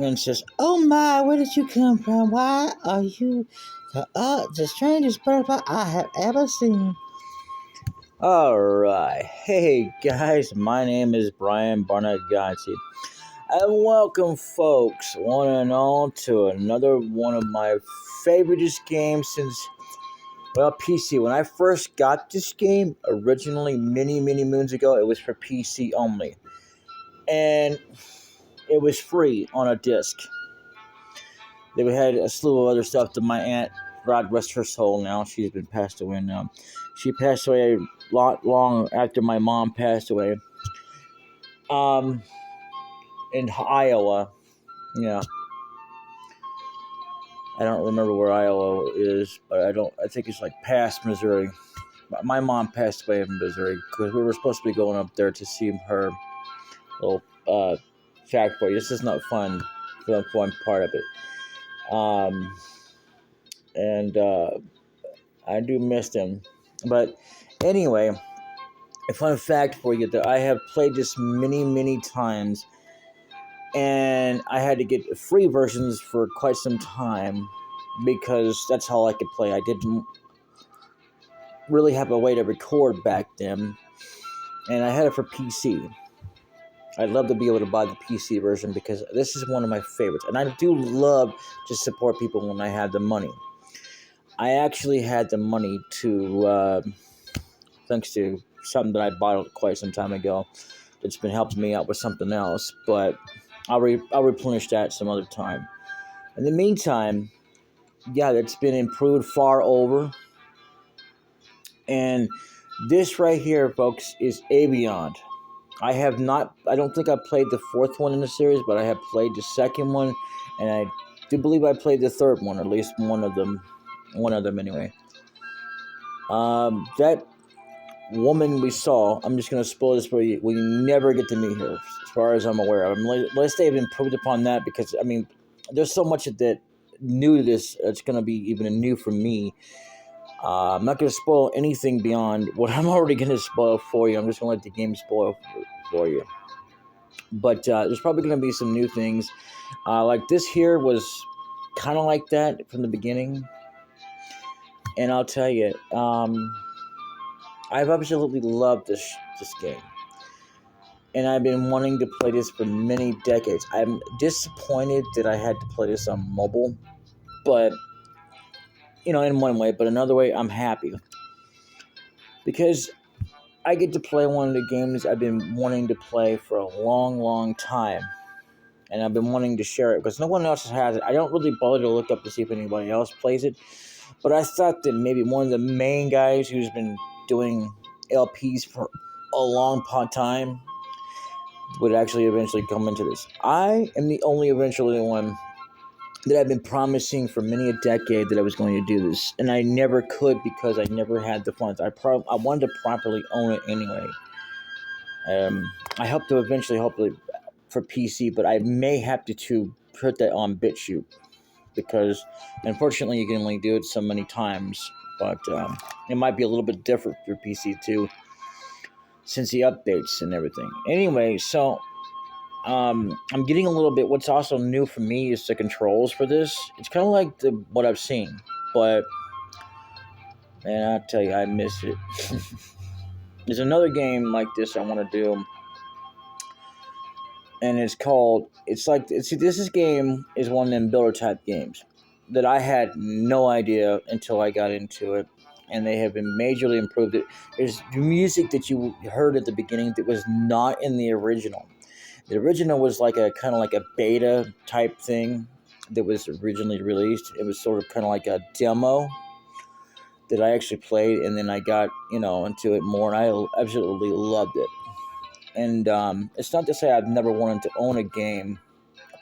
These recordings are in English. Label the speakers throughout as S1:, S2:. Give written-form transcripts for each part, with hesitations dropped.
S1: and says, "Oh my, where did you come from? Why are you the strangest person I have ever seen?" All right, hey guys, my name is Brian Barnett Gotzi, and welcome, folks, one and all, to another one of my favoriteest games since PC. When I first got this game originally, many moons ago, it was for PC only, and it was free on a disc. They had a slew of other stuff that my aunt, God rest her soul now, she's been passed away now. She passed away a lot long after my mom passed away. In Iowa. Yeah. I don't remember where Iowa is, but I think it's like past Missouri. My mom passed away in Missouri because we were supposed to be going up there to see her little fact boy. This is not fun for the fun part of it. And I do miss them. But anyway, a fun fact for you that I have played this many times, and I had to get free versions for quite some time because that's how I could play. I didn't really have a way to record back then, and I had it for PC. I'd love to be able to buy the PC version because this is one of my favorites, and I do love to support people when I have the money. I actually had the money to, thanks to something that I bought quite some time ago. It's been helping me out with something else, but I'll replenish that some other time. In the meantime, yeah, it's been improved far over. And this right here, folks, is Aveyond. I don't think I played the fourth one in the series, but I have played the second one, and I do believe I played the third one, or at least one of them anyway. That woman we saw, I'm just going to spoil this for you, we never get to meet her, as far as I'm aware of. Unless they've improved upon that, because, I mean, there's so much that new to this, it's going to be even new for me. I'm not going to spoil anything beyond what I'm already going to spoil for you. I'm just going to let the game spoil for you. But there's probably going to be some new things. Like this here was kind of like that from the beginning. And I'll tell you, I've absolutely loved this game. And I've been wanting to play this for many decades. I'm disappointed that I had to play this on mobile. But, in one way. But another way, I'm happy. Because I get to play one of the games I've been wanting to play for a long time. And I've been wanting to share it because no one else has it. I don't really bother to look up to see if anybody else plays it. But I thought that maybe one of the main guys who's been doing LPs for a long time would actually eventually come into this. I am the only eventually one that I've been promising for many a decade that I was going to do this, and I never could because I never had the funds. I wanted to properly own it anyway. I hope to eventually, hopefully, for PC, but I may have to put that on BitChute because, unfortunately, you can only do it so many times. But it might be a little bit different for PC too, since the updates and everything. Anyway, so I'm getting a little bit. What's also new for me is the controls for this. It's kind of like what I've seen, but man, I tell you, I miss it. There's another game like this I want to do, and this game is one of them builder type games that I had no idea until I got into it, and they have been majorly improved. There's music that you heard at the beginning that was not in the original. The original was like a kind of like a beta type thing that was originally released. It was sort of kind of like a demo that I actually played, and then I got into it more, and I absolutely loved it. And it's not to say I've never wanted to own a game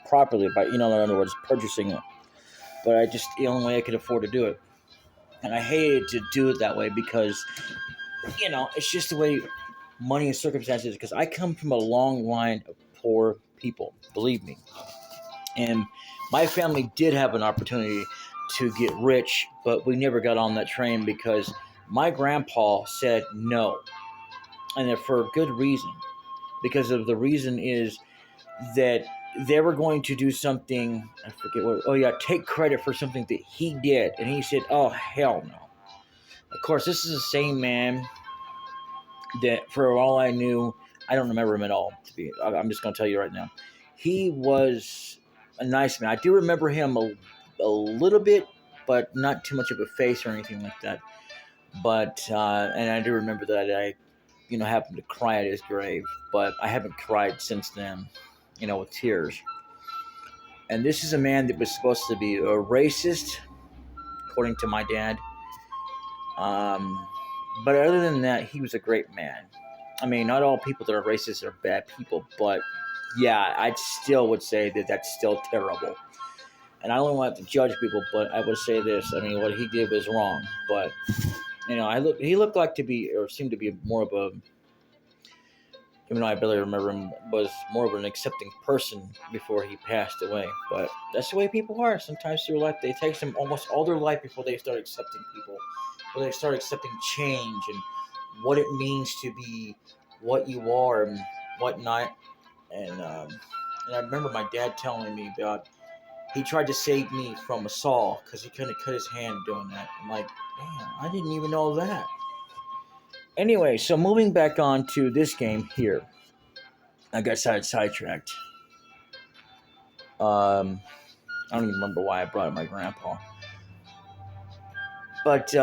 S1: properly, by in other words, purchasing it. But the only way I could afford to do it, and I hated to do it that way because it's just the way money and circumstances. Because I come from a long line of poor people, believe me, and my family did have an opportunity to get rich, but we never got on that train because my grandpa said no, and for a good reason. Because of the reason is that they were going to do something. I forget what. Oh yeah, take credit for something that he did, and he said, "Oh hell no." Of course, this is the same man that, for all I knew, I don't remember him at all. I'm just going to tell you right now, he was a nice man. I do remember him a little bit, but not too much of a face or anything like that. But and I do remember that I happened to cry at his grave, but I haven't cried since then, with tears. And this is a man that was supposed to be a racist, according to my dad. Um, but other than that, he was a great man. I mean, not all people that are racist are bad people, but yeah, I still would say that that's still terrible. And I don't want to judge people, but I would say this: I mean, what he did was wrong. But he looked like to be, or seemed to be more of a, even though I barely remember him, was more of an accepting person before he passed away. But that's the way people are. Sometimes through life, it takes them almost all their life before they start accepting people, before they start accepting change and what it means to be what you are and whatnot. And I remember my dad telling me about, he tried to save me from a saw because he couldn't cut his hand doing that. I'm like, damn, I didn't even know that. Anyway, so moving back on to this game here. I got sidetracked. I don't even remember why I brought up my grandpa. But,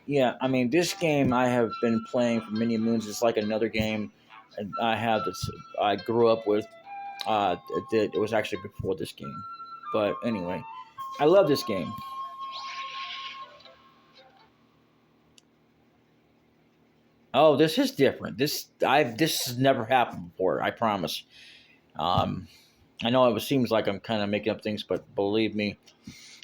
S1: yeah, I mean, this game I have been playing for many moons. It's like another game I grew up with. It was actually before this game. But anyway, I love this game. Oh, this is different. This has never happened before. I promise. I know seems like I'm kind of making up things, but believe me,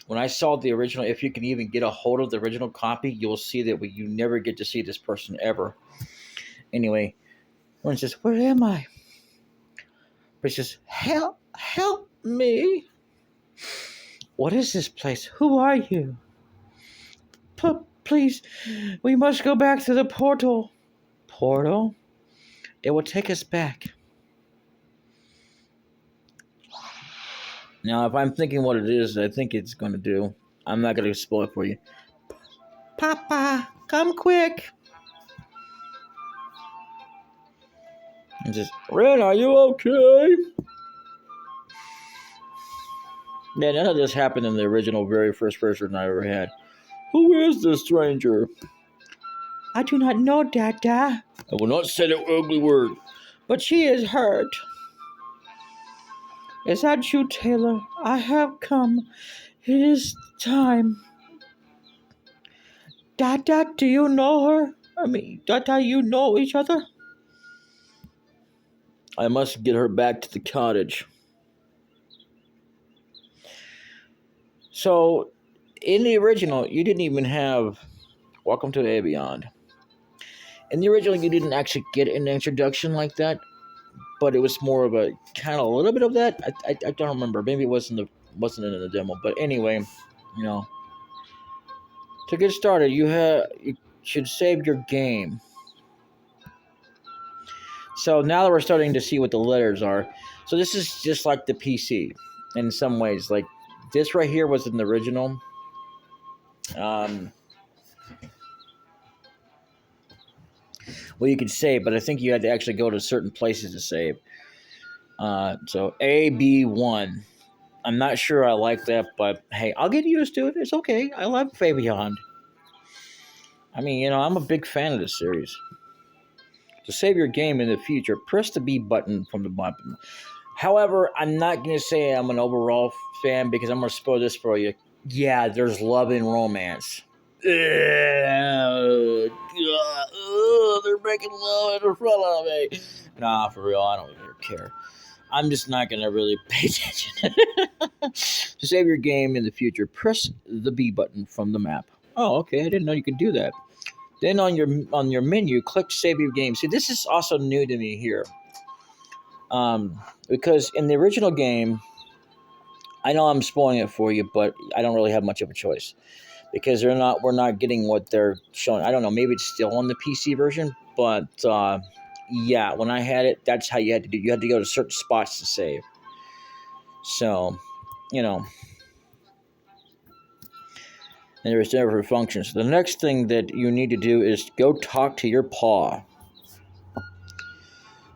S1: when I saw the original, if you can even get a hold of the original copy, you'll see that you never get to see this person ever. Anyway, one says, "Where am I?" But he says, help me. What is this place? Who are you? Please, we must go back to the portal. Portal? It will take us back. Now, if I'm thinking what it is, I think it's going to do, I'm not going to spoil it for you. Papa, come quick. And just, Ren, are you okay? Yeah, none of this happened in the original very first version I ever had. Who is this stranger? I do not know, Dada. I will not say that ugly word. But she is hurt. Is that you, Taylor? I have come. It is time. Dada, do you know her? Dada, you know each other? I must get her back to the cottage. So, in the original, you didn't even have Welcome to Aveyond. In the original, you didn't actually get an introduction like that, but it was more of a kind of a little bit of that. I don't remember. Maybe it wasn't in the demo, but anyway, to get started, you should save your game. So now that we're starting to see what the letters are, so this is just like the PC in some ways. Like this right here was in the original. Well, you could save, but I think you had to actually go to certain places to save. So AB1. I'm not sure I like that, but hey, I'll get used to it. It's okay. I love Aveyond. I mean, I'm a big fan of this series. To save your game in the future, press the B button from the bottom. However, I'm not going to say I'm an overall fan because I'm going to spoil this for you. Yeah, there's love and romance. They're making love in front of me. Nah, for real, I don't even care. I'm just not going to really pay attention. To save your game in the future, press the B button from the map. Oh, okay, I didn't know you could do that. Then on your menu, click Save Your Game. See, this is also new to me here. Because in the original game, I know I'm spoiling it for you, but I don't really have much of a choice. Because we're not getting what they're showing. I don't know, maybe it's still on the PC version, but yeah, when I had it, that's how you had to do. You had to go to certain spots to save. So, you know, and there's different functions. The next thing that you need to do is go talk to your paw.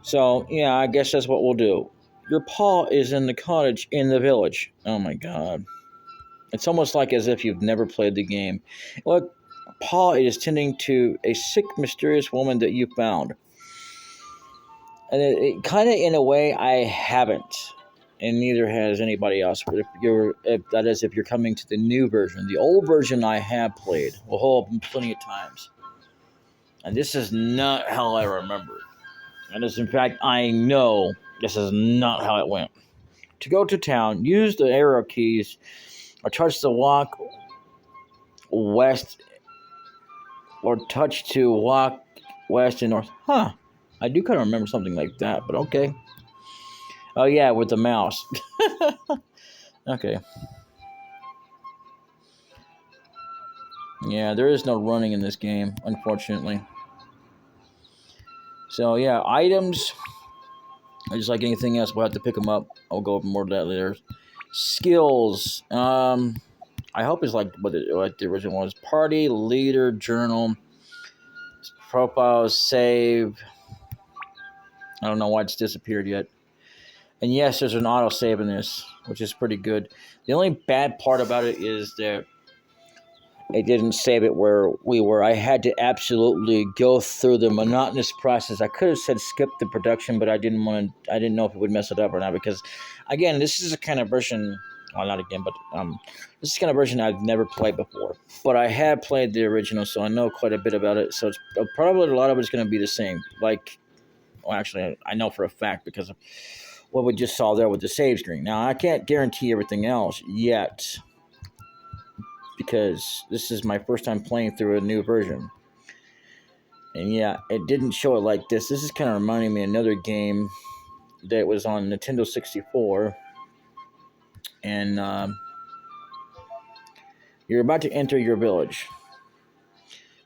S1: So, yeah, I guess that's what we'll do. Your paw is in the cottage in the village. Oh my god. It's almost like as if you've never played the game. Look, paw is tending to a sick, mysterious woman that you found. And it kind of, in a way, I haven't. And neither has anybody else. But if you're coming to the new version. The old version I have played a whole plenty of times. And this is not how I remember it. And as in fact, I know this is not how it went. To go to town, use the arrow keys or touch the walk west or touch to walk west and north. Huh. I do kind of remember something like that, but okay. Oh, yeah, with the mouse. Okay. Yeah, there is no running in this game, unfortunately. So, yeah, items. Just like anything else, we'll have to pick them up. I'll go over more of that later. Skills. I hope it's like what the original was. Party, leader, journal, profile, save. I don't know why it's disappeared yet. And yes, there's an auto save in this, which is pretty good. The only bad part about it is that it didn't save it where we were. I had to absolutely go through the monotonous process. I could have said skip the production, but I didn't want to. I didn't know if it would mess it up or not because, again, this is a kind of version. Well, not again, but this is the kind of version I've never played before. But I have played the original, so I know quite a bit about it. So it's probably a lot of it's going to be the same. Like, well, actually, I know for a fact because of what we just saw there with the save screen. Now, I can't guarantee everything else yet because this is my first time playing through a new version. And yeah, it didn't show it like this. This is kind of reminding me of another game that was on Nintendo 64. And you're about to enter your village.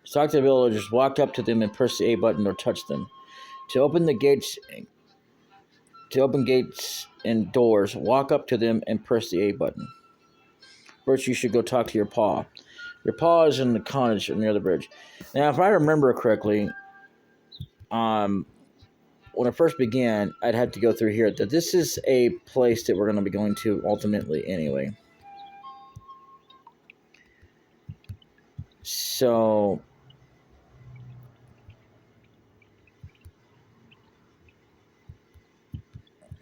S1: To talk to the villagers, walk up to them and press the A button or touch them. To open gates and doors, walk up to them and press the A button. First, you should go talk to your paw. Your paw is in the cottage near the bridge. Now, if I remember correctly, when I first began, I'd had to go through here. That this is a place that we're going to be going to ultimately anyway. So,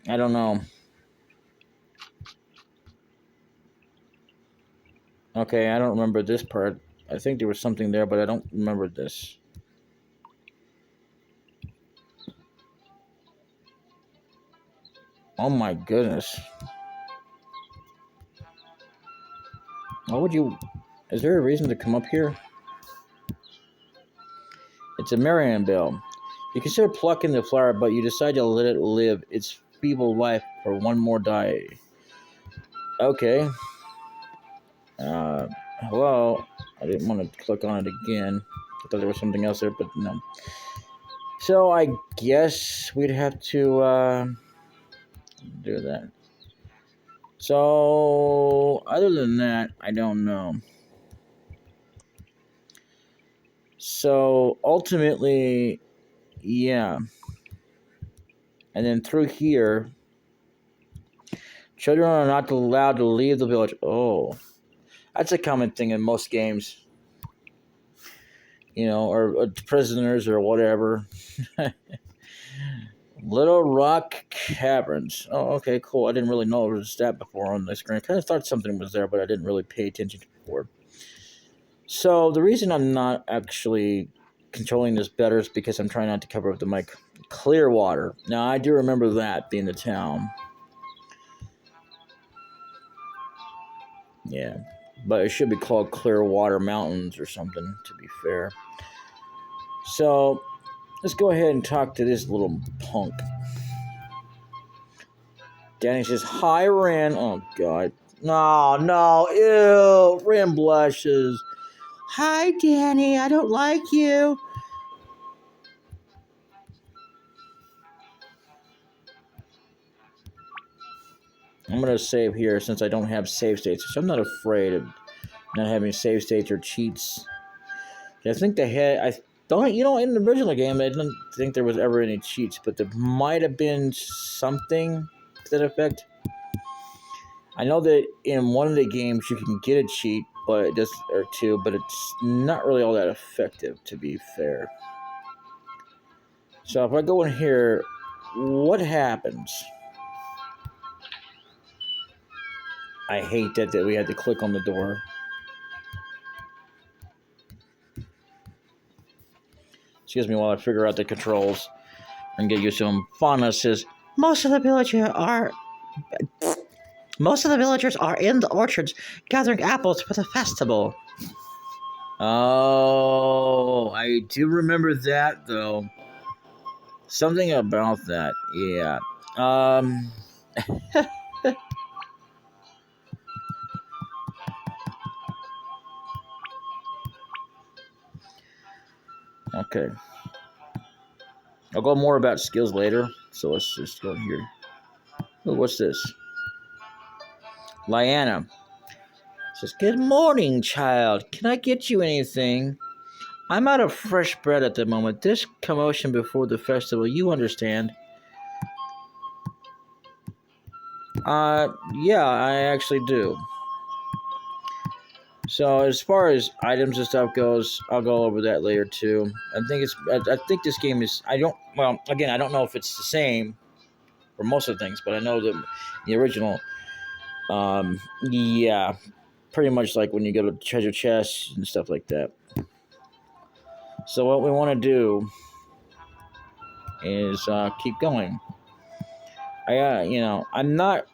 S1: I don't know. Okay, I don't remember this part. I think there was something there, but I don't remember this. Oh my goodness. Why would you... Is there a reason to come up here? It's a Marion Bell. You consider plucking the flower, but you decide to let it live its feeble life for one more day. Okay. Hello? I didn't want to click on it again. I thought there was something else there, but no. So I guess we'd have to do that. So other than that, I don't know. So ultimately, yeah. And then through here, children are not allowed to leave the village. Oh, that's a common thing in most games. You know, or prisoners or whatever. Little Rock Caverns. Oh, okay, cool. I didn't really know it was that before on the screen. I kind of thought something was there, but I didn't really pay attention before. So the reason I'm not actually controlling this better is because I'm trying not to cover up the mic. Clearwater. Now, I do remember that being the town. Yeah. But it should be called Clearwater Mountains or something, to be fair. So, let's go ahead and talk to this little punk. Danny says, hi, Ren. Oh, God. No, ew. Ren blushes. Hi, Danny. I don't like you. I'm going to save here since I don't have save states. So I'm not afraid of not having save states or cheats. I think they had... I don't, you know, in the original game, I didn't think there was ever any cheats, but there might have been something to that effect. I know that in one of the games you can get a cheat, but it does, or two, but it's not really all that effective, to be fair. So if I go in here, what happens? I hate that we had to click on the door. Excuse me while I figure out the controls and get you some bonuses. Most of the villagers are in the orchards gathering apples for the festival. Oh, I do remember that though. Something about that, yeah. Okay. I'll go more about skills later, so let's just go here. Oh, what's this? Lyanna says, "Good morning, child. Can I get you anything? I'm out of fresh bread at the moment. This commotion before the festival, you understand." Yeah, I actually do. So as far as items and stuff goes, I'll go over that later too. I think this game is, I don't know if it's the same for most of the things, but I know that the original, yeah, pretty much like when you go to treasure chests and stuff like that. So what we want to do is keep going. I'm not,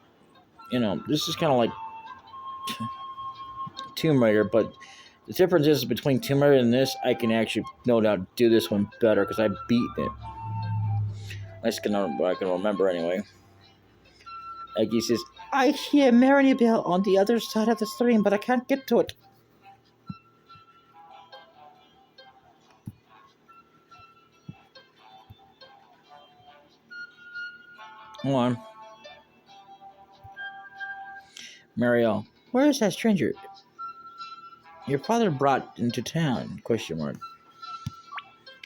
S1: this is kind of like Tomb Raider, but the difference is between Tomb Raider and this, I can actually, no doubt, do this one better because I beat it. I can remember anyway. Eggy says, "I hear Maribel on the other side of the stream, but I can't get to it." Hold on. Mariel, where is that stranger your father brought into town? ?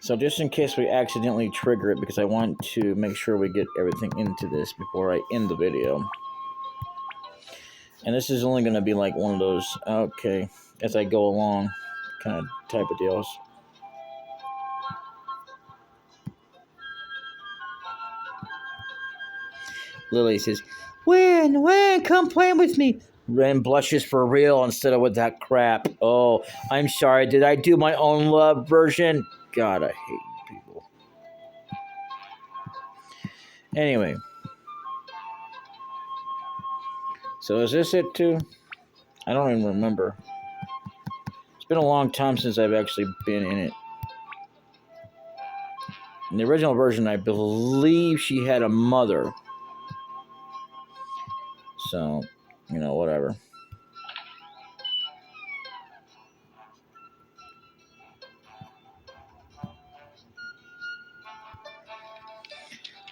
S1: So just in case we accidentally trigger it, because I want to make sure we get everything into this before I end the video. And this is only going to be like one of those, okay, as I go along kind of type of deals. Lily says, When, come play with me. Ren blushes for real instead of with that crap. Oh, I'm sorry. Did I do my own love version? God, I hate people. Anyway. So is this it too? I don't even remember. It's been a long time since I've actually been in it. In the original version, I believe she had a mother. So, whatever.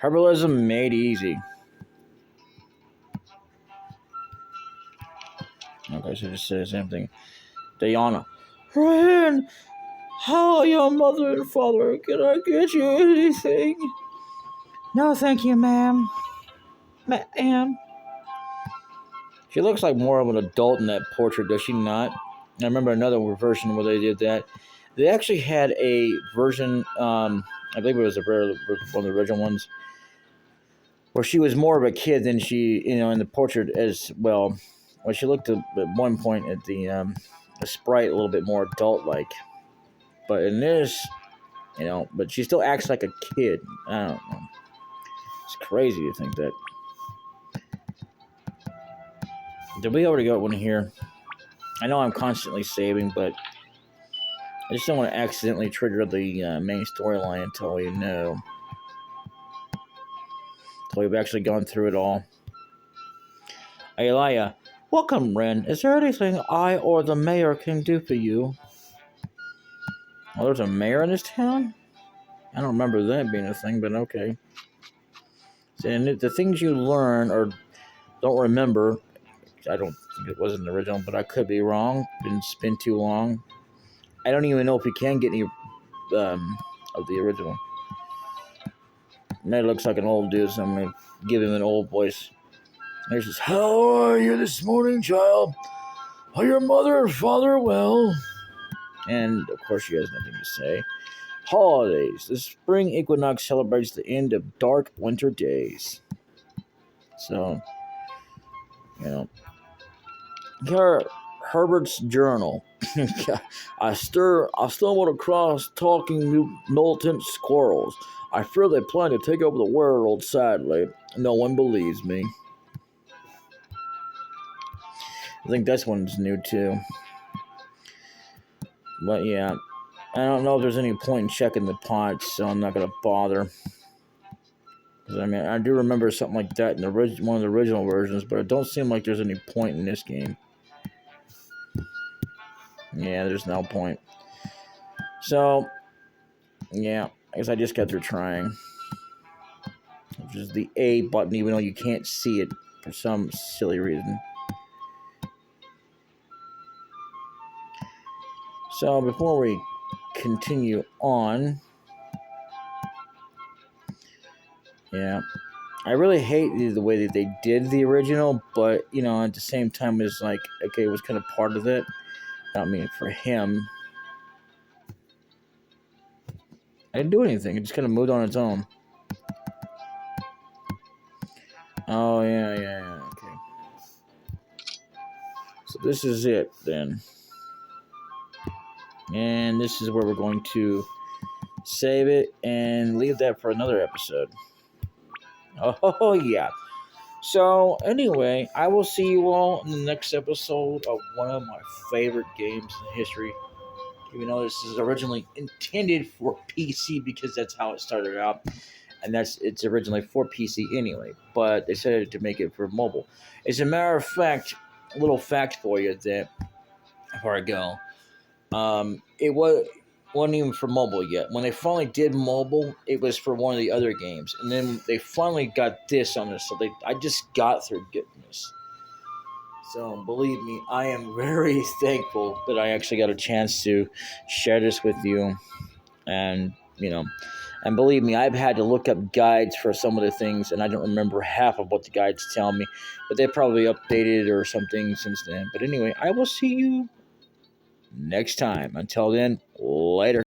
S1: Herbalism made easy. Okay, so just say the same thing. Diana. Ryan, how are your mother and father? Can I get you anything? No, thank you, ma'am. Ma'am. She looks like more of an adult in that portrait, does she not? I remember another version where they did that. They actually had a version, I believe it was one of the original ones, where she was more of a kid than she, in the portrait as well. Well, she looked at one point at the sprite a little bit more adult-like. But in this, but she still acts like a kid. I don't know. It's crazy to think that. Did we already got one here? I know I'm constantly saving, but I just don't want to accidentally trigger the main storyline until we know. Until we've actually gone through it all. Elia, welcome, Ren. Is there anything I or the mayor can do for you? Oh, there's a mayor in this town? I don't remember that being a thing, but okay. And the things you learn are don't remember. I don't think it was an original, but I could be wrong. It's been too long. I don't even know if we can get any of the original. Man, looks like an old dude, so I'm gonna give him an old voice. And he says, "How are you this morning, child? Are your mother and father well?" And of course, she has nothing to say. Holidays. The spring equinox celebrates the end of dark winter days. So, you know, Herbert's journal. I stumbled across talking militant squirrels. I fear they plan to take over the world, sadly. No one believes me. I think this one's new too. But yeah, I don't know if there's any point in checking the pots, so I'm not going to bother. I mean, I do remember something like that in one of the original versions, but it don't seem like there's any point in this game. Yeah, there's no point. So, yeah, I guess I just got through trying. Which is the A button, even though you can't see it for some silly reason. So, before we continue on, yeah, I really hate the way that they did the original, but, you know, at the same time, it's like, okay, it was kind of part of it. I mean, for him, I didn't do anything. It just kind of moved on its own. Oh, yeah, okay. So this is it, then. And this is where we're going to save it and leave that for another episode. Oh, yeah. So, anyway, I will see you all in the next episode of one of my favorite games in history. Even though this is originally intended for PC because that's how it started out. And it's originally for PC anyway. But they decided to make it for mobile. As a matter of fact, a little fact for you that before I go. It wasn't even for mobile yet. When they finally did mobile, it was for one of the other games, and then they finally got this on this. So I just got through getting this. So believe me, I am very thankful that I actually got a chance to share this with you, and and believe me, I've had to look up guides for some of the things, and I don't remember half of what the guides tell me, but they probably updated or something since then. But anyway, I will see you next time. Until then, later.